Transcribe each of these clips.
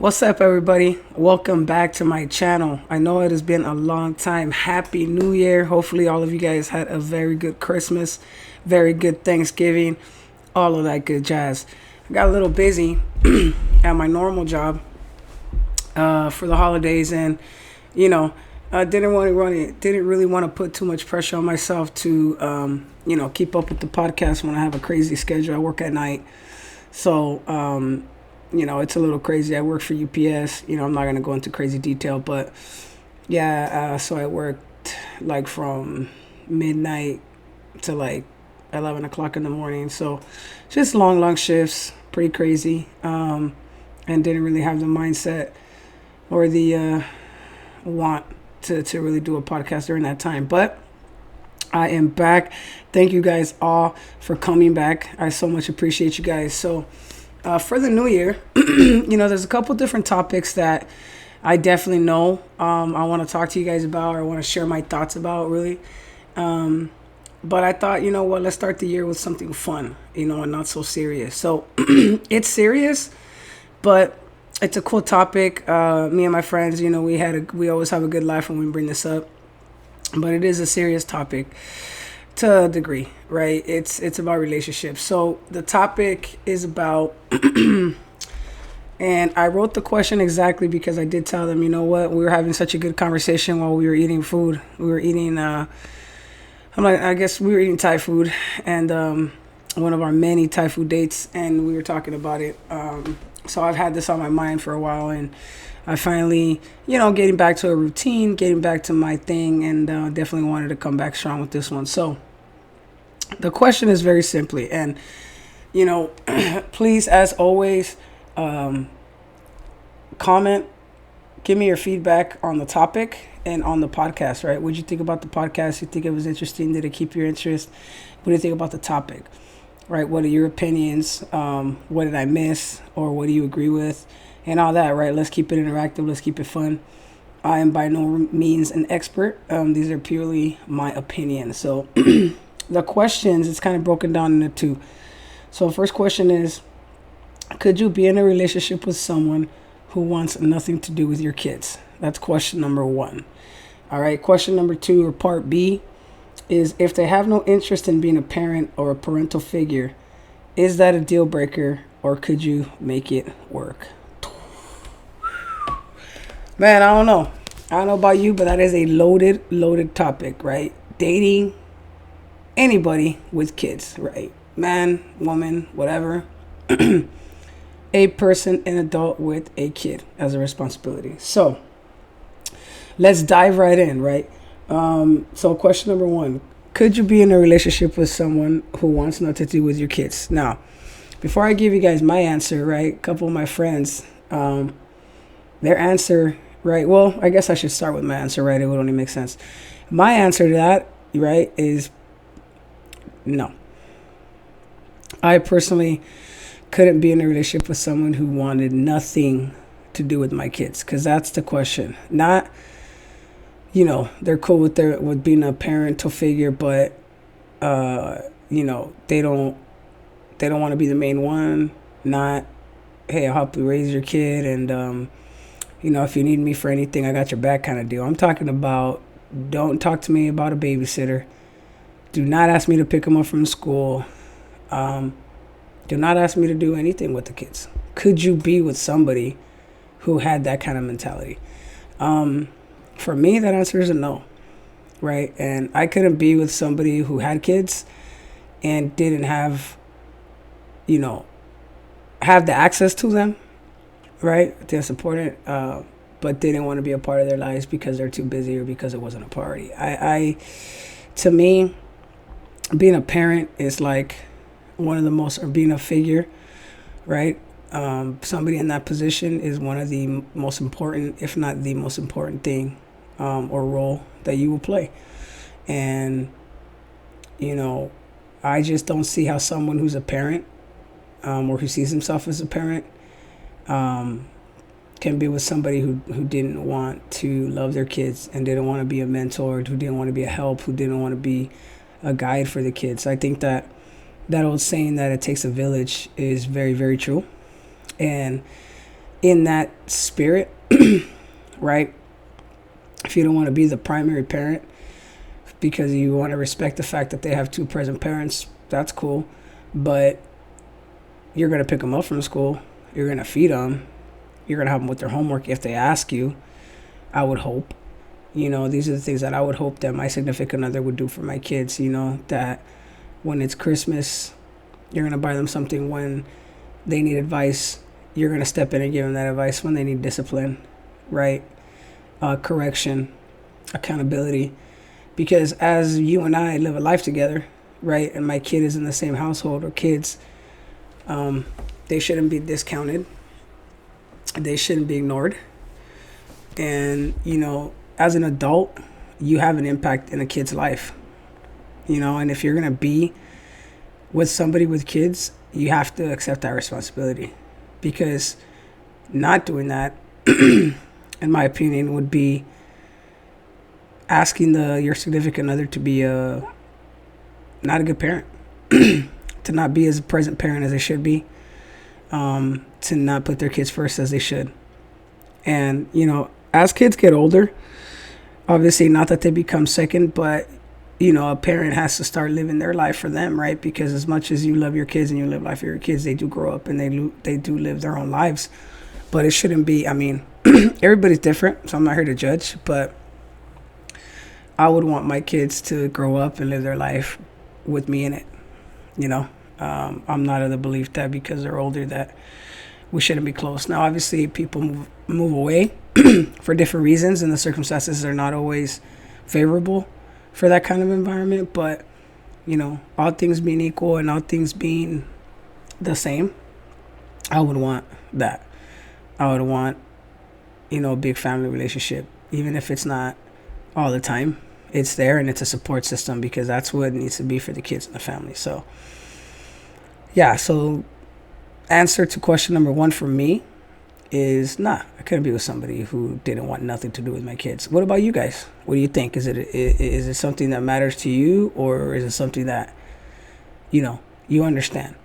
What's up, everybody? Welcome back to my channel. I know it has been a long time. Happy New Year. Hopefully all of you guys had a very good Christmas, very good Thanksgiving, all of that good jazz. I got a little busy at my normal job for the holidays, and I didn't really want to put too much pressure on myself to keep up with the podcast when I have a crazy schedule. I work at night, so it's a little crazy. I work for UPS. I'm not going to go into crazy detail, but yeah, so I worked like from midnight to like 11 o'clock in the morning. So just long shifts, pretty crazy. And didn't really have the mindset or the want to really do a podcast during that time. But I am back. Thank you guys all for coming back. I so much appreciate you guys. So for the new year, there's a couple different topics that I definitely know I want to talk to you guys about, or I want to share my thoughts about, really. But I thought, let's start the year with something fun, and not so serious. So it's serious, but it's a cool topic. Me and my friends, we always have a good laugh when we bring this up, but it is a serious topic to a degree, right? It's about relationships. So the topic is about, and I wrote the question exactly because I did tell them, we were having such a good conversation while we were eating food. We were eating, I guess we were eating Thai food, and one of our many Thai food dates, and we were talking about it. So I've had this on my mind for a while, and I finally, getting back to a routine, getting back to my thing, and definitely wanted to come back strong with this one. So the question is very simply, and, please, as always, comment, give me your feedback on the topic and on the podcast, right? What did you think about the podcast? You think it was interesting? Did it keep your interest? What do you think about the topic, right? What are your opinions? What did I miss? Or what do you agree with? And all that, right? Let's keep it interactive. Let's keep it fun. I am by no means an expert. These are purely my opinions. So the questions, it's kind of broken down into two. So first question is, could you be in a relationship with someone who wants nothing to do with your kids? That's question number one. All right. Question number two, or part B, is if they have no interest in being a parent or a parental figure, is that a deal breaker, or could you make it work? Man, I don't know. I don't know about you, but that is a loaded topic, right? Dating anybody with kids, right? Man, woman, whatever. A person, an adult with a kid as a responsibility. So let's dive right in, right? So question number one, could you be in a relationship with someone who wants nothing to do with your kids? Now, before I give you guys my answer, right, a couple of my friends, their answer, right? Well, I guess I should start with my answer, right? It would only make sense. My answer to that, right, is no. I personally couldn't be in a relationship with someone who wanted nothing to do with my kids, because that's the question. Not, they're cool with being a parental figure, but they don't want to be the main one. Not, hey, I'll help you raise your kid, and if you need me for anything, I got your back kind of deal. I'm talking about, don't talk to me about a babysitter. Do not ask me to pick them up from school. Do not ask me to do anything with the kids. Could you be with somebody who had that kind of mentality? For me, that answer is a no, right? And I couldn't be with somebody who had kids and didn't have the access to them, right? They're supported, but didn't want to be a part of their lives because they're too busy or because it wasn't a priority. To me, being a parent is like one of the most, or being a figure, right? Somebody in that position is one of the most important, if not the most important thing or role that you will play. And, I just don't see how someone who's a parent or who sees himself as a parent can be with somebody who didn't want to love their kids and didn't want to be a mentor, who didn't want to be a help, who didn't want to be a guide for the kids. I think that old saying that it takes a village is very, very true. And in that spirit, right? If you don't want to be the primary parent because you want to respect the fact that they have two present parents, that's cool. But you're going to pick them up from school. You're going to feed them. You're going to help them with their homework if they ask you, I would hope. These are the things that I would hope that my significant other would do for my kids, that when it's Christmas, you're going to buy them something. When they need advice, you're going to step in and give them that advice. When they need discipline, right? Correction, accountability. Because as you and I live a life together, right, and my kid is in the same household, or kids, they shouldn't be discounted. They shouldn't be ignored. And, as an adult, you have an impact in a kid's life. And if you're going to be with somebody with kids, you have to accept that responsibility. Because not doing that, in my opinion, would be asking your significant other to be not a good parent, to not be as a present parent as they should be, to not put their kids first as they should. And, as kids get older, obviously not that they become second, but, a parent has to start living their life for them, right? Because as much as you love your kids and you live life for your kids, they do grow up and they do live their own lives. But it shouldn't be, everybody's different, so I'm not here to judge, but I would want my kids to grow up and live their life with me in it. I'm not of the belief that because they're older that we shouldn't be close. Now, obviously, people move away for different reasons, and the circumstances are not always favorable for that kind of environment. But, all things being equal and all things being the same, I would want that. I would want, a big family relationship, even if it's not all the time. It's there and it's a support system, because that's what it needs to be for the kids and the family. So, yeah, so answer to question number 1 for me is I couldn't be with somebody who didn't want nothing to do with my kids. What about you guys? What do you think? Is it something that matters to you, or is it something that, you understand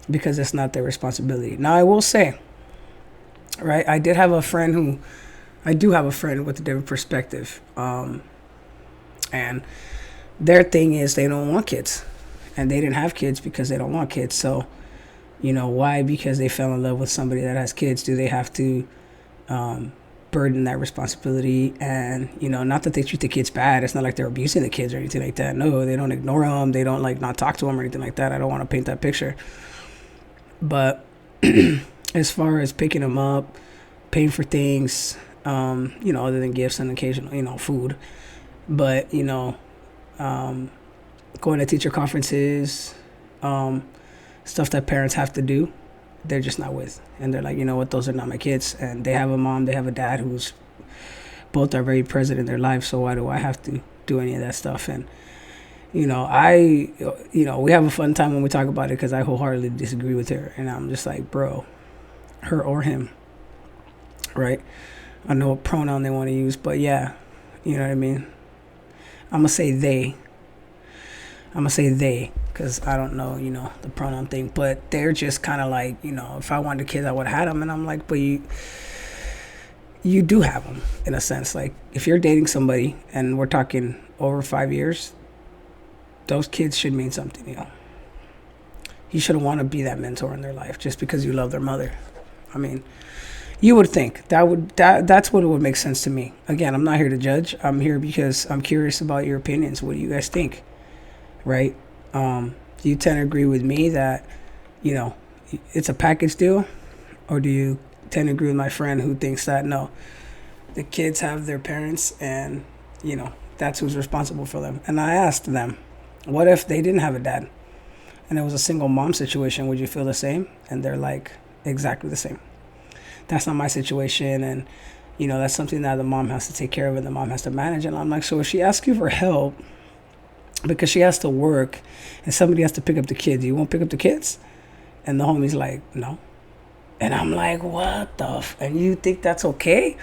because it's not their responsibility? Now, I will say, right, I do have a friend with a different perspective. And their thing is they don't want kids, and they didn't have kids because they don't want kids. So, why? Because they fell in love with somebody that has kids, do they have to burden that responsibility? And, not that they treat the kids bad. It's not like they're abusing the kids or anything like that. No, they don't ignore them. They don't not talk to them or anything like that. I don't want to paint that picture. But as far as picking them up, paying for things, other than gifts and occasional, food, but, going to teacher conferences, stuff that parents have to do, they're just not with. And they're like, you know what, those are not my kids. And they have a mom, they have a dad who's both are very present in their life. So why do I have to do any of that stuff? And, we have a fun time when we talk about it, because I wholeheartedly disagree with her. And I'm just like, bro, her or him, right? I know what pronoun they want to use, but yeah, you know what I mean? I'm going to say they, because I don't know, the pronoun thing. But they're just kind of like, if I wanted kids, I would have had them. And I'm like, but you do have them, in a sense. Like, if you're dating somebody, and we're talking over 5 years, those kids should mean something, You shouldn't want to be that mentor in their life just because you love their mother. You would think that's what it would make sense to me. Again, I'm not here to judge. I'm here because I'm curious about your opinions. What do you guys think? Right? Do you tend to agree with me that, it's a package deal? Or do you tend to agree with my friend who thinks that, no, the kids have their parents and, that's who's responsible for them? And I asked them, what if they didn't have a dad and it was a single mom situation? Would you feel the same? And they're like, exactly the same. That's not my situation, and that's something that the mom has to take care of and the mom has to manage. And I'm like, so if she asks you for help because she has to work and somebody has to pick up the kids, you won't pick up the kids? And the homie's like, no. And I'm like, what the and you think that's okay?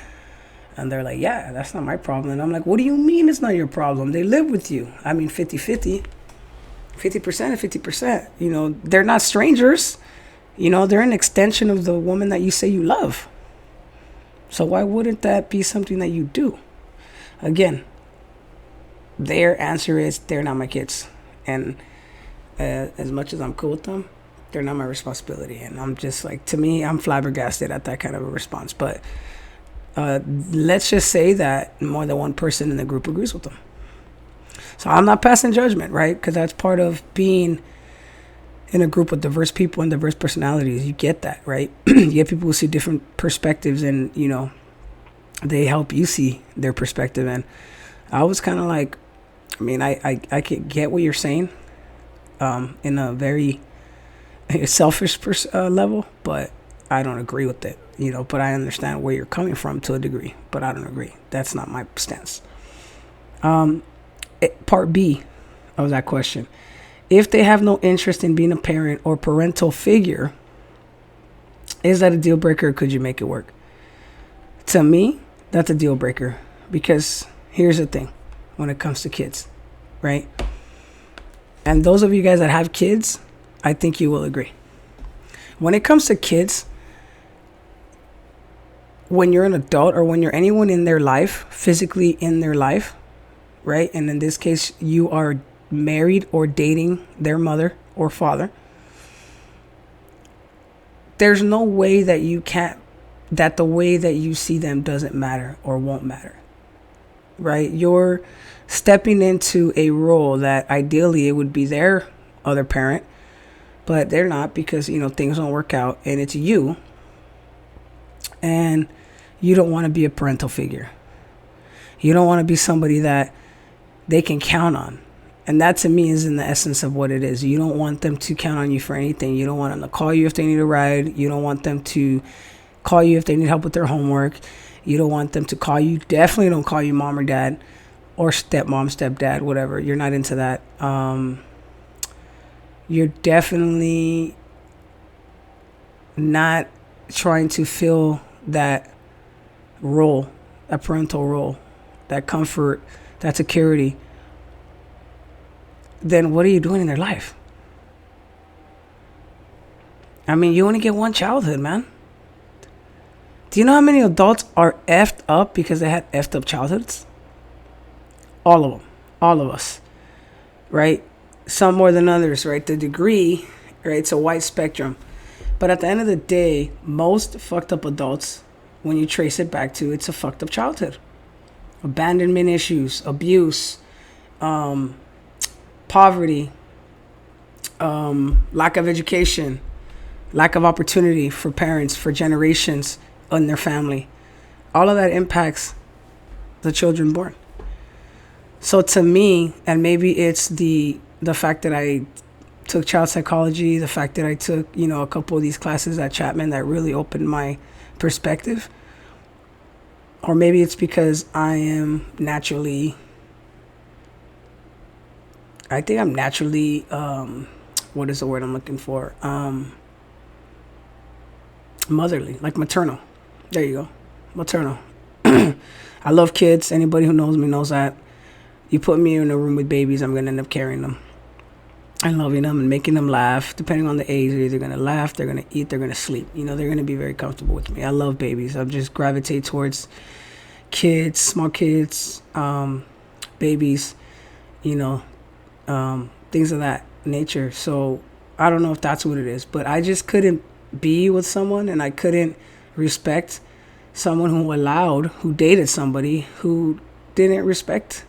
And they're like, yeah, that's not my problem. And I'm like, what do you mean it's not your problem? They live with you. 50-50, 50% and 50%. They're not strangers. They're an extension of the woman that you say you love. So why wouldn't that be something that you do? Again, their answer is they're not my kids. And as much as I'm cool with them, they're not my responsibility. And I'm just like, to me, I'm flabbergasted at that kind of a response. But let's just say that more than one person in the group agrees with them. So I'm not passing judgment, right? Because that's part of being in a group with diverse people and diverse personalities. You get that, right? You get people who see different perspectives, and, you know, they help you see their perspective. And I was kind of like, I mean, I can get what you're saying in a very selfish level, but I don't agree with it, you know, but I understand where you're coming from to a degree, but I don't agree. That's not my stance. Part B of that question. If they have no interest in being a parent or parental figure, is that a deal breaker, or could you make it work? To me, that's a deal breaker, because here's the thing when it comes to kids, right? And those of you guys that have kids, I think you will agree. When it comes to kids, when you're an adult or when you're anyone in their life, physically in their life, right? And in this case, you are married or dating their mother or father. There's no way that that the way that you see them doesn't matter or won't matter, right? You're stepping into a role that ideally it would be their other parent, but they're not, because, you know, things don't work out, and it's you, and you don't want to be a parental figure. You don't want to be somebody that they can count on. And that, to me, is in the essence of what it is. You don't want them to count on you for anything. You don't want them to call you if they need a ride. You don't want them to call you if they need help with their homework. You don't want them to call you. Definitely don't call you mom or dad, or stepmom, stepdad, whatever. You're not into that. You're definitely not trying to fill that role, that parental role, that comfort, that security. Then what are you doing in their life? I mean, you only get one childhood, man. Do you know how many adults are effed up because they had effed up childhoods? All of them. All of us. Right? Some more than others, right? The degree, right? It's a wide spectrum. But at the end of the day, most fucked up adults, when you trace it back to, it's a fucked up childhood. Abandonment issues, abuse, poverty, lack of education, lack of opportunity for parents, for generations in their family. All of that impacts the children born. So to me, and maybe it's the fact that I took child psychology, the fact that I took, you know, a couple of these classes at Chapman that really opened my perspective. Or maybe it's because I think I'm naturally, what is the word I'm looking for? Motherly, like maternal. There you go. Maternal. I love kids. Anybody who knows me knows that. You put me in a room with babies, I'm going to end up carrying them and loving them and making them laugh. Depending on the age, they're either going to laugh, they're going to eat, they're going to sleep. You know, they're going to be very comfortable with me. I love babies. I just gravitate towards kids, small kids, babies, you know, things of that nature. So I don't know if that's what it is, but I just couldn't be with someone, and I couldn't respect someone who dated somebody who didn't respect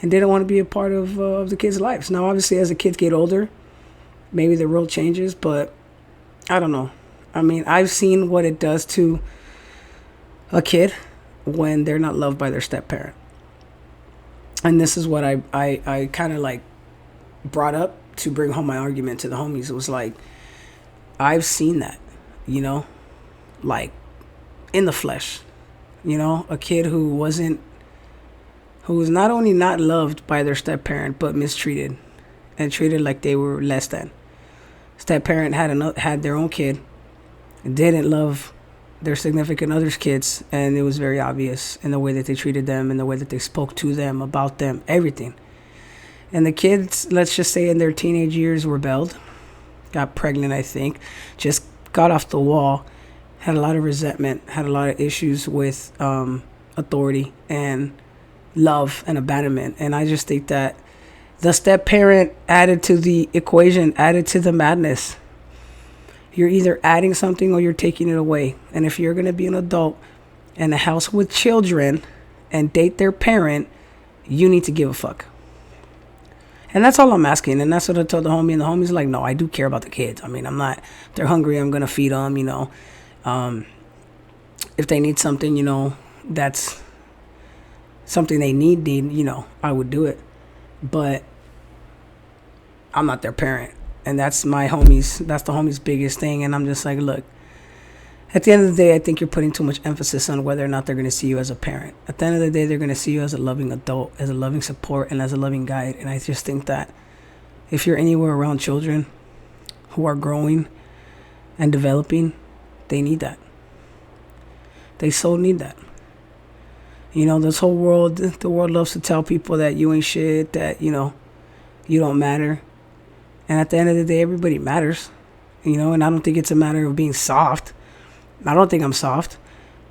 and didn't want to be a part of the kids' lives. Now, obviously, as the kids get older, maybe the world changes, but I don't know. I mean, I've seen what it does to a kid when they're not loved by their step-parent. And this is what I kind of like brought up to bring home my argument to the homies. It was like, I've seen that, you know, like in the flesh, you know, a kid who was not only not loved by their step-parent, but mistreated and treated like they were less than. Step-parent had their own kid, didn't love their significant other's kids, and it was very obvious in the way that they treated them, in the way that they spoke to them, about them, everything. And the kids, let's just say in their teenage years, rebelled, got pregnant, I think, just got off the wall, had a lot of resentment, had a lot of issues with authority and love and abandonment. And I just think that the step parent added to the equation, added to the madness. You're either adding something or you're taking it away. And if you're going to be an adult in a house with children and date their parent, you need to give a fuck. And that's all I'm asking. And that's what I told the homie. And the homie's like, no, I do care about the kids. I mean, I'm not, if they're hungry, I'm going to feed them, you know. If they need something, you know, that's something they need, you know, I would do it. But I'm not their parent. And that's my homie's, that's the homie's biggest thing. And I'm just like, look, at the end of the day, I think you're putting too much emphasis on whether or not they're going to see you as a parent. At the end of the day, they're going to see you as a loving adult, as a loving support, and as a loving guide. And I just think that if you're anywhere around children who are growing and developing, they need that. They so need that. You know, this whole world, the world loves to tell people that you ain't shit, that, you know, you don't matter. And at the end of the day, everybody matters, you know, and I don't think it's a matter of being soft. I don't think I'm soft,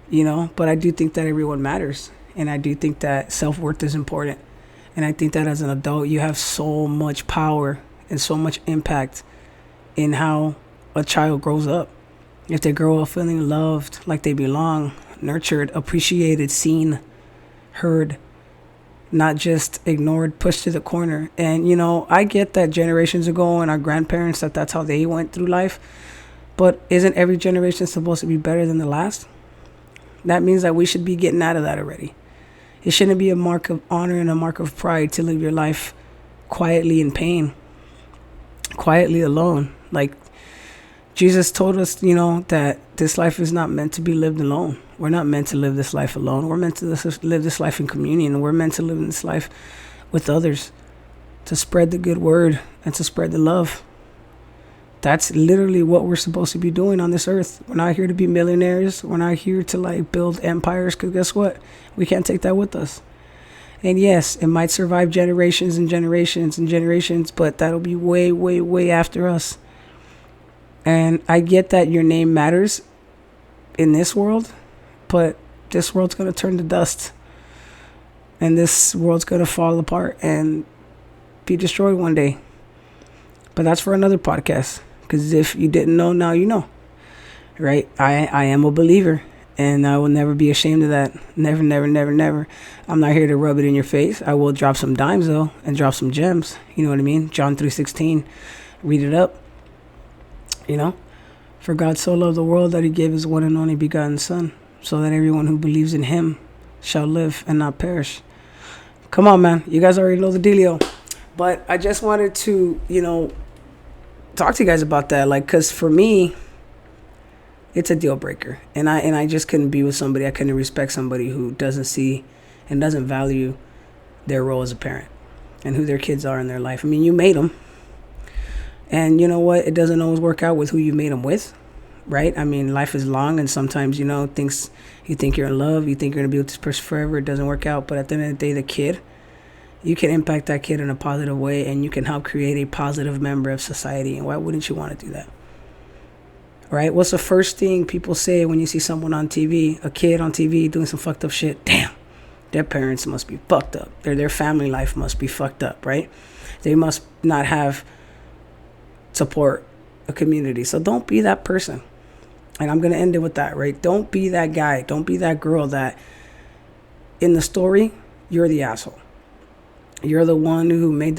you know, but I do think that everyone matters. And I do think that self-worth is important. And I think that as an adult, you have so much power and so much impact in how a child grows up. If they grow up feeling loved, like they belong, nurtured, appreciated, seen, heard, not just ignored, pushed to the corner. And, you know, I get that generations ago and our grandparents, that's how they went through life. But isn't every generation supposed to be better than the last? That means that we should be getting out of that already. It shouldn't be a mark of honor and a mark of pride to live your life quietly in pain, quietly alone. Like Jesus told us, you know, that this life is not meant to be lived alone. We're not meant to live this life alone. We're meant to live this life in communion. We're meant to live in this life with others, to spread the good word and to spread the love. That's literally what we're supposed to be doing on this earth. We're not here to be millionaires. We're not here to like build empires, because guess what? We can't take that with us. And yes, it might survive generations and generations and generations, but that'll be way, way, way after us. And I get that your name matters in this world, but this world's going to turn to dust. And this world's going to fall apart and be destroyed one day. But that's for another podcast. Because if you didn't know, now you know. Right? I am a believer. And I will never be ashamed of that. Never, never, never, never. I'm not here to rub it in your face. I will drop some dimes, though, and drop some gems. You know what I mean? John 3:16. Read it up. You know? For God so loved the world that he gave his one and only begotten Son, so that everyone who believes in him shall live and not perish. Come on, man. You guys already know the dealio. But I just wanted to, you know, talk to you guys about that. Like, because for me, it's a deal breaker. And I just couldn't be with somebody. I couldn't respect somebody who doesn't see and doesn't value their role as a parent and who their kids are in their life. I mean, you made them. And you know what? It doesn't always work out with who you made them with. Right? I mean, life is long, and sometimes, you know, things, you think you're in love, you think you're going to be with this person forever, it doesn't work out. But at the end of the day, the kid, you can impact that kid in a positive way, and you can help create a positive member of society. And why wouldn't you want to do that? Right? What's the first thing people say when you see someone on TV, a kid on TV doing some fucked up shit? Damn, their parents must be fucked up. Their family life must be fucked up, right? They must not have support, a community. So don't be that person. And I'm going to end it with that, right? Don't be that guy. Don't be that girl that in the story, you're the asshole. You're the one who made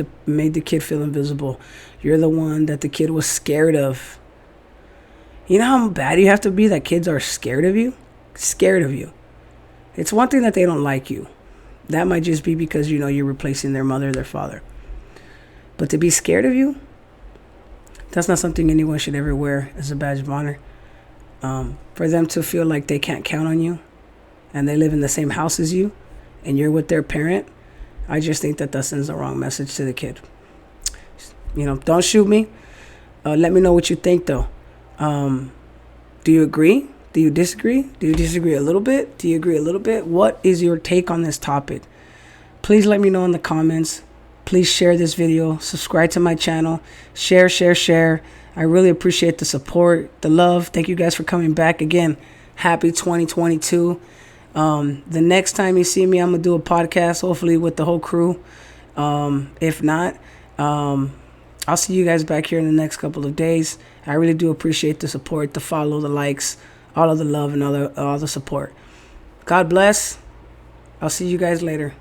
the kid feel invisible. You're the one that the kid was scared of. You know how bad you have to be that kids are scared of you? Scared of you. It's one thing that they don't like you. That might just be because, you know, you're replacing their mother or their father. But to be scared of you, that's not something anyone should ever wear as a badge of honor. For them to feel like they can't count on you and they live in the same house as you and you're with their parent, I just think that sends the wrong message to the kid. You know, don't shoot me. Let me know what you think, though. Do you agree? Do you disagree? Do you disagree a little bit? Do you agree a little bit? What is your take on this topic? Please let me know in the comments. Please share this video. Subscribe to my channel. Share. I really appreciate the support, the love. Thank you guys for coming back again. Happy 2022. The next time you see me, I'm going to do a podcast, hopefully with the whole crew. If not, I'll see you guys back here in the next couple of days. I really do appreciate the support, the follow, the likes, all of the love, and all the support. God bless. I'll see you guys later.